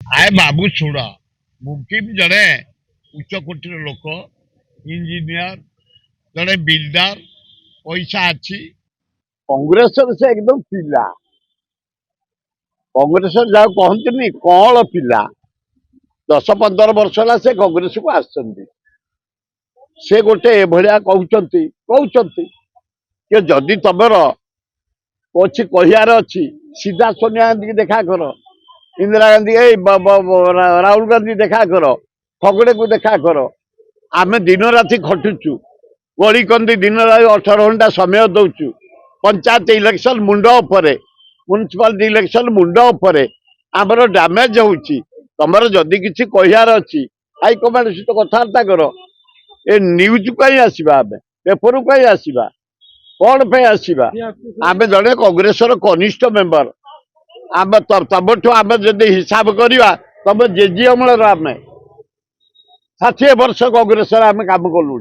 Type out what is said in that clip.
ଆଏ ବାବୁ ଶୁଣ, ମୁକିମ ଜଣେ ଉଚ୍ଚ କୋଟିର ଲୋକ, ଇଞ୍ଜିନିୟର, ଜଣେ ବିଲ୍ଡର, ପଇସା ଅଛି। କଂଗ୍ରେସର ସେ ଏକଦମ ପିଲା। କଂଗ୍ରେସର ଯାହା କହନ୍ତିନି କଅଁଳ ପିଲା। 10-15 ବର୍ଷ ହେଲା ସେ କଂଗ୍ରେସକୁ ଆସିଛନ୍ତି। ସେ ଗୋଟେ ଏଭଳିଆ କହୁଛନ୍ତି ଯେ ଯଦି ତମର ଅଛି କହିବାର ଅଛି ସିଧା ସୋନିଆ ଗାନ୍ଧୀକି ଦେଖା କର, ଇନ୍ଦିରା ଗାନ୍ଧୀ ରାହୁଲ ଗାନ୍ଧୀ ଦେଖା କର, ଫଗଡେକୁ ଦେଖା କର। ଆମେ ଦିନ ରାତି ଖଟୁଛୁ, ଗଳି କନ୍ଦି ଦିନ ରାତି 18 ଘଣ୍ଟା ସମୟ ଦଉଛୁ। ପଞ୍ଚାୟତ ଇଲେକ୍ସନ ମୁଣ୍ଡ ଉପରେ, ମ୍ୟୁନିସିପାଲିଟି ଇଲେକ୍ସନ ମୁଣ୍ଡ ଉପରେ ଆମର ଡ୍ୟାମେଜ ହଉଛି। ତମର ଯଦି କିଛି କହିବାର ଅଛି ହାଇକମାଣ୍ଡ ସହିତ କଥାବାର୍ତ୍ତା କର। ଏ ନ୍ୟୁଜ ପାଇଁ ଆସିବା, ଆମେ ପେପର ପାଇଁ ଆସିବା, କଣ ପାଇଁ ଆସିବା? ଆମେ ଜଣେ କଂଗ୍ରେସର କନିଷ୍ଠ ମେମ୍ବର। ଆମେ ତମଠୁ ଆମେ ଯଦି ହିସାବ କରିବା, ତମେ ଜେଜି ଅମଳର, ଆମେ 60 ବର୍ଷ କଂଗ୍ରେସରେ ଆମେ କାମ କଲୁ।